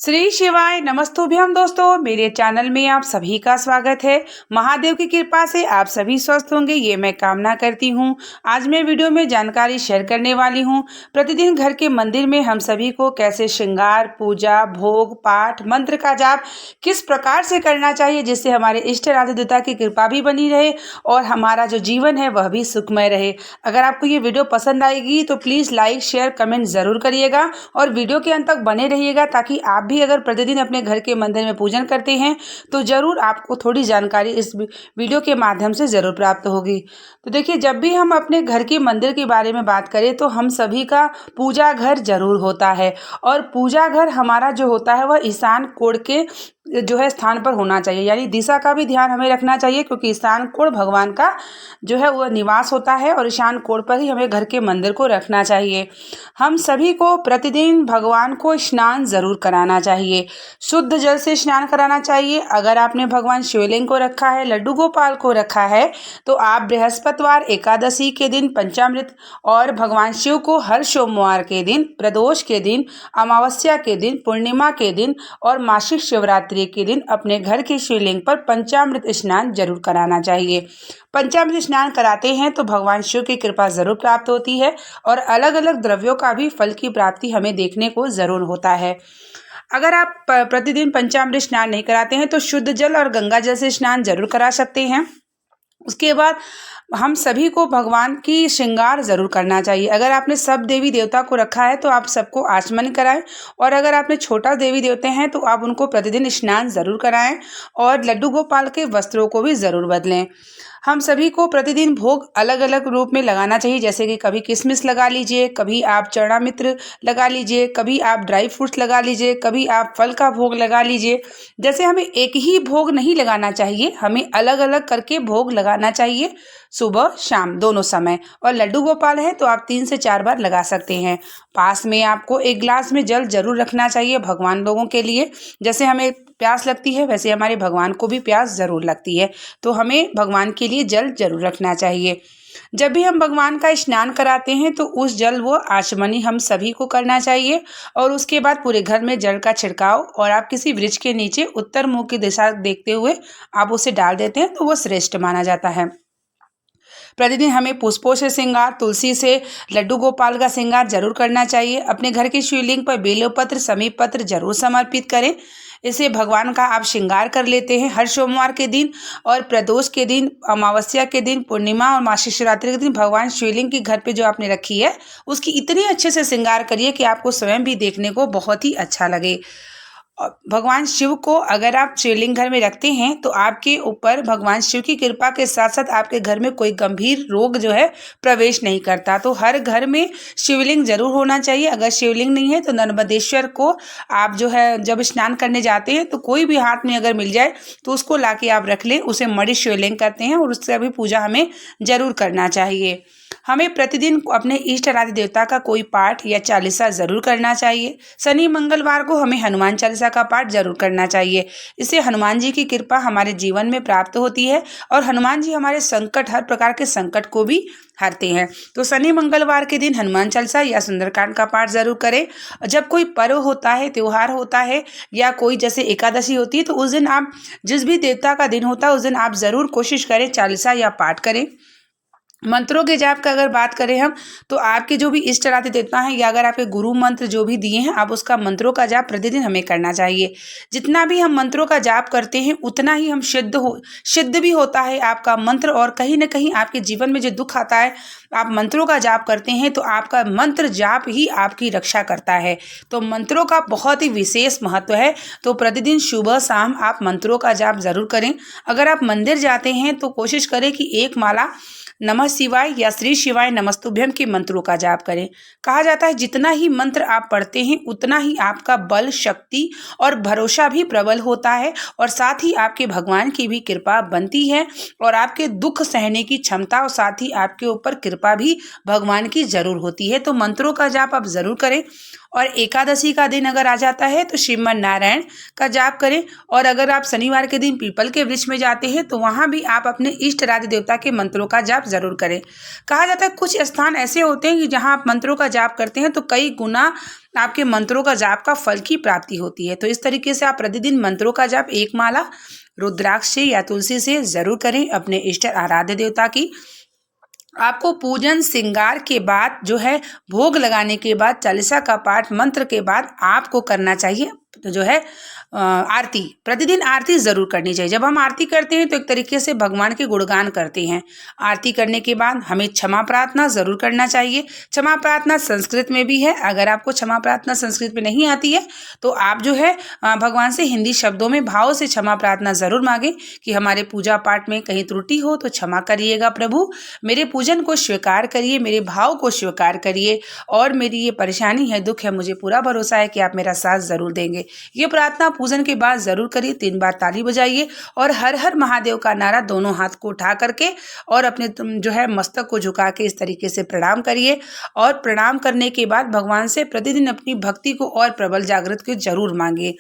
श्री शिवाय नमस्तुभ्यम दोस्तों, मेरे चैनल में आप सभी का स्वागत है। महादेव की कृपा से आप सभी स्वस्थ होंगे, ये मैं कामना करती हूँ। आज मैं वीडियो में जानकारी शेयर करने वाली हूँ। प्रतिदिन घर के मंदिर में हम सभी को कैसे श्रृंगार, पूजा, भोग, पाठ, मंत्र का जाप किस प्रकार से करना चाहिए जिससे हमारे इष्ट आराध्य देवता की कृपा भी बनी रहे और हमारा जो जीवन है वह भी सुखमय रहे। अगर आपको ये वीडियो पसंद आएगी तो प्लीज़ लाइक, शेयर, कमेंट ज़रूर करिएगा और वीडियो के अंत तक बने रहिएगा ताकि आप भी अगर प्रतिदिन अपने घर के मंदिर में पूजन करते हैं तो ज़रूर आपको थोड़ी जानकारी इस वीडियो के माध्यम से ज़रूर प्राप्त होगी। तो देखिए, जब भी हम अपने घर के मंदिर के बारे में बात करें तो हम सभी का पूजा घर ज़रूर होता है और पूजा घर हमारा जो होता है वह ईशान कोण के जो है स्थान पर होना चाहिए, यानी दिशा का भी ध्यान हमें रखना चाहिए क्योंकि ईशान कोण भगवान का जो है वह निवास होता है और ईशान कोण पर ही हमें घर के मंदिर को रखना चाहिए। हम सभी को प्रतिदिन भगवान को स्नान ज़रूर कराना चाहिए, शुद्ध जल से स्नान कराना चाहिए। अगर आपने भगवान शिवलिंग को रखा है, लड्डू गोपाल को रखा है, तो आप बृहस्पतिवार, एकादशी के दिन, पंचामृत और भगवान शिव को हर सोमवार के दिन, प्रदोष के दिन, अमावस्या के दिन, पूर्णिमा के दिन और मासिक शिवरात्रि के दिन अपने घर के शिवलिंग पर पंचामृत स्नान जरूर कराना चाहिए। पंचामृत स्नान कराते हैं तो भगवान शिव की कृपा जरूर प्राप्त होती है और अलग अलग द्रव्यों का भी फल की प्राप्ति हमें देखने को जरूर होता है। अगर आप प्रतिदिन पंचामृत स्नान नहीं कराते हैं तो शुद्ध जल और गंगा जल से स्नान जरूर करा सकते हैं। उसके बाद हम सभी को भगवान की श्रृंगार जरूर करना चाहिए। अगर आपने सब देवी देवता को रखा है तो आप सबको आचमन कराएं और अगर आपने छोटा देवी देवते हैं तो आप उनको प्रतिदिन स्नान जरूर कराएं और लड्डू गोपाल के वस्त्रों को भी जरूर बदलें। हम सभी को प्रतिदिन भोग अलग अलग रूप में लगाना चाहिए, जैसे कि कभी किशमिश लगा लीजिए, कभी आप चरणामृत लगा लीजिए, कभी आप ड्राई फ्रूट्स लगा लीजिए, कभी आप फल का भोग लगा लीजिए। जैसे हमें एक ही भोग नहीं लगाना चाहिए, हमें अलग अलग करके भोग लगाना चाहिए, सुबह शाम दोनों समय। और लड्डू गोपाल है तो आप 3 से 4 बार लगा सकते हैं। पास में आपको एक गिलास में जल जरूर रखना चाहिए भगवान लोगों के लिए। जैसे हमें प्यास लगती है वैसे हमारे भगवान को भी प्यास जरूर लगती है, तो हमें भगवान के लिए जल जरूर रखना चाहिए। जब भी हम भगवान का स्नान कराते हैं तो उस जल वो आचमनी हम सभी को करना चाहिए और उसके बाद पूरे घर में जल का छिड़काव और आप किसी वृक्ष के नीचे उत्तर मुख की दिशा देखते हुए आप उसे डाल देते हैं तो वो श्रेष्ठ माना जाता है। प्रतिदिन हमें पुष्पों से श्रृंगार, तुलसी से लड्डू गोपाल का श्रृंगार जरूर करना चाहिए। अपने घर के शिवलिंग पर बेलपत्र, समीप पत्र जरूर समर्पित करें। इसे भगवान का आप श्रृंगार कर लेते हैं। हर सोमवार के दिन और प्रदोष के दिन, अमावस्या के दिन, पूर्णिमा और मासिक शिवरात्रि के दिन भगवान शिवलिंग की घर पे जो आपने रखी है उसकी इतने अच्छे से श्रृंगार करिए कि आपको स्वयं भी देखने को बहुत ही अच्छा लगे। भगवान शिव को अगर आप शिवलिंग घर में रखते हैं तो आपके ऊपर भगवान शिव की कृपा के साथ साथ आपके घर में कोई गंभीर रोग जो है प्रवेश नहीं करता। तो हर घर में शिवलिंग जरूर होना चाहिए। अगर शिवलिंग नहीं है तो नर्मदेश्वर को आप जो है जब स्नान करने जाते हैं तो कोई भी हाथ में अगर मिल जाए तो उसको लाके आप रख लें, उसे मणि शिवलिंग करते हैं और उससे भी पूजा हमें जरूर करना चाहिए। हमें प्रतिदिन अपने इष्ट आराध्य देवता का कोई पाठ या चालीसा जरूर करना चाहिए। शनि मंगलवार को हमें हनुमान चालीसा का पाठ जरूर करना चाहिए। इससे हनुमान जी की कृपा हमारे जीवन में प्राप्त होती है और हनुमान जी हमारे संकट, हर प्रकार के संकट को भी हरते हैं। तो शनि मंगलवार के दिन हनुमान चालीसा या सुंदरकांड का पाठ जरूर करें। जब कोई पर्व होता है, त्योहार होता है या कोई जैसे एकादशी होती है तो उस दिन आप जिस भी देवता का दिन होता है उस दिन आप जरूर कोशिश करें चालीसा या पाठ करें। मंत्रों के जाप का अगर बात करें हम तो आपके जो भी इष्ट आराध्य देवता हैं या अगर आपके गुरु मंत्र जो भी दिए हैं आप उसका मंत्रों का जाप प्रतिदिन हमें करना चाहिए। जितना भी हम मंत्रों का जाप करते हैं उतना ही हम सिद्ध भी होता है आपका मंत्र और कहीं ना कहीं आपके जीवन में जो दुख आता है, आप मंत्रों का जाप करते हैं तो आपका मंत्र जाप ही आपकी रक्षा करता है। तो मंत्रों का बहुत ही विशेष महत्व है। तो प्रतिदिन सुबह शाम आप मंत्रों का जाप जरूर करें। अगर आप मंदिर जाते हैं तो कोशिश करें कि एक माला नमः शिवाय या श्री शिवाय नमस्तुभ्यम के मंत्रों का जाप करें। कहा जाता है जितना ही मंत्र आप पढ़ते हैं उतना ही आपका बल, शक्ति और भरोसा भी प्रबल होता है और साथ ही आपके भगवान की भी कृपा बनती है और आपके दुख सहने की क्षमता और साथ ही आपके ऊपर कृपा भी भगवान की जरूर होती है। तो मंत्रों का जाप आप जरूर करें और एकादशी का दिन अगर आ जाता है तो श्रीमन नारायण का जाप करें और अगर आप शनिवार के दिन पीपल के वृक्ष में जाते हैं तो वहाँ भी आप अपने इष्ट आराध्य देवता के मंत्रों का जाप जरूर करें। कहा जाता है कुछ स्थान ऐसे होते हैं कि जहाँ आप मंत्रों का जाप करते हैं तो कई गुना आपके मंत्रों का जाप का फल की प्राप्ति होती है। तो इस तरीके से आप प्रतिदिन मंत्रों का जाप एक माला रुद्राक्ष से या तुलसी से जरूर करें अपने इष्ट आराध्य देवता की। आपको पूजन श्रृंगार के बाद जो है भोग लगाने के बाद चालीसा का पाठ मंत्र के बाद आपको करना चाहिए तो जो है आरती। प्रतिदिन आरती जरूर करनी चाहिए। जब हम आरती करते हैं तो एक तरीके से भगवान के गुणगान करते हैं। आरती करने के बाद हमें क्षमा प्रार्थना जरूर करना चाहिए। क्षमा प्रार्थना संस्कृत में भी है। अगर आपको क्षमा प्रार्थना संस्कृत में नहीं आती है तो आप जो है भगवान से हिंदी शब्दों में भाव से क्षमा प्रार्थना जरूर मांगे कि हमारे पूजा पाठ में कहीं त्रुटि हो तो क्षमा करिएगा प्रभु, मेरे पूजन को स्वीकार करिए, मेरे भाव को स्वीकार करिए और मेरी ये परेशानी है, दुख है, मुझे पूरा भरोसा है कि आप मेरा साथ जरूर देंगे। ये प्रार्थना पूजन के बाद जरूर करिए। 3 बार ताली बजाइए और हर हर महादेव का नारा दोनों हाथ को उठा करके और अपने जो है मस्तक को झुका के इस तरीके से प्रणाम करिए। और प्रणाम करने के बाद भगवान से प्रतिदिन अपनी भक्ति को और प्रबल जागृत को जरूर मांगिए।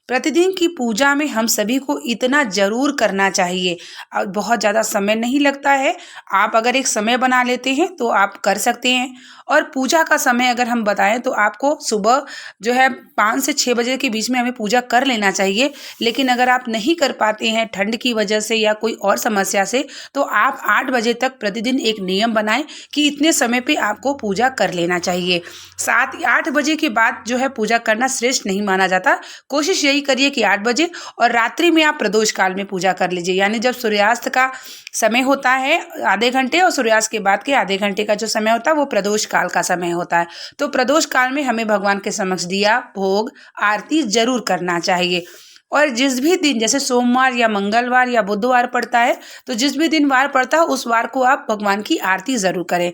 प्रतिदिन की पूजा में हम सभी को इतना जरूर करना चाहिए। बहुत ज़्यादा समय नहीं लगता है। आप अगर एक समय बना लेते हैं तो आप कर सकते हैं। और पूजा का समय अगर हम बताएं तो आपको सुबह जो है 5 से 6 बजे के बीच में हमें पूजा कर लेना चाहिए। लेकिन अगर आप नहीं कर पाते हैं ठंड की वजह से या कोई और समस्या से तो आप 8 बजे तक प्रतिदिन एक नियम बनाएं कि इतने समय पे आपको पूजा कर लेना चाहिए। 7-8 बजे के बाद जो है पूजा करना श्रेष्ठ नहीं माना जाता। कोशिश यही करिए कि 8 बजे और रात्रि में आप प्रदोष काल में पूजा कर लीजिए। यानी जब सूर्यास्त का समय होता है आधे घंटे और सूर्यास्त के बाद के आधे घंटे का जो समय होता है वो प्रदोष काल का समय होता है। तो प्रदोष काल में हमें भगवान के समक्ष दिया भोग आरती जरूर करना चाहिए। और जिस भी दिन जैसे सोमवार या मंगलवार या बुधवार पड़ता है तो जिस भी दिन वार पड़ता है उस वार को आप भगवान की आरती जरूर करें।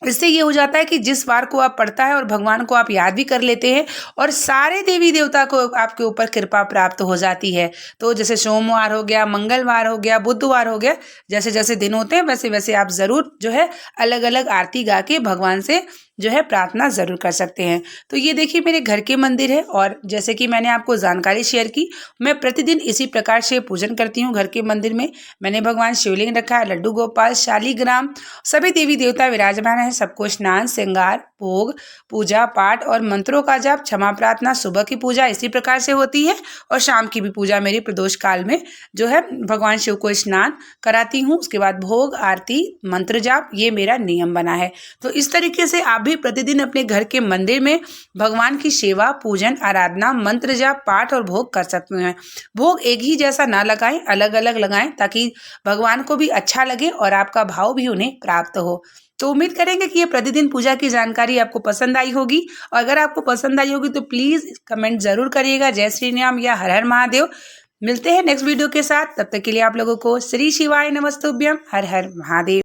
इससे ये हो जाता है कि जिस वार को आप पढ़ता है और भगवान को आप याद भी कर लेते हैं और सारे देवी देवता को आपके ऊपर कृपा प्राप्त हो जाती है। तो जैसे सोमवार हो गया, मंगलवार हो गया, बुधवार हो गया, जैसे जैसे दिन होते हैं वैसे वैसे आप ज़रूर जो है अलग अलग आरती गा के भगवान से जो है प्रार्थना ज़रूर कर सकते हैं। तो ये देखिए मेरे घर के मंदिर है और जैसे कि मैंने आपको जानकारी शेयर की, मैं प्रतिदिन इसी प्रकार से पूजन करती हूँ। घर के मंदिर में मैंने भगवान शिवलिंग रखा है, लड्डू गोपाल, शालीग्राम, सभी देवी देवता विराजमान है। सबको स्नान, श्रृंगार, भोग, पूजा पाठ और मंत्रों का जाप, क्षमा प्रार्थना, सुबह की पूजा इसी प्रकार से होती है और शाम की भी पूजा मेरी प्रदोष काल में जो है भगवान शिव को स्नान कराती हूँ। उसके बाद भोग, आरती, मंत्र जाप, ये मेरा नियम बना है। तो इस तरीके से आप भी प्रतिदिन अपने घर के मंदिर में भगवान की सेवा, पूजन, आराधना, मंत्र जाप, पाठ और भोग कर सकते हैं। भोग एक ही जैसा ना लगाएं, अलग अलग लगाएं ताकि भगवान को भी अच्छा लगे और आपका भाव भी उन्हें प्राप्त हो। तो उम्मीद करेंगे कि ये प्रतिदिन पूजा की जानकारी आपको पसंद आई होगी और अगर आपको पसंद आई होगी तो प्लीज़ कमेंट जरूर करिएगा जय श्री राम या हर हर महादेव। मिलते हैं नेक्स्ट वीडियो के साथ, तब तक के लिए आप लोगों को श्री शिवाय नमस्तुभ्यम, हर हर महादेव।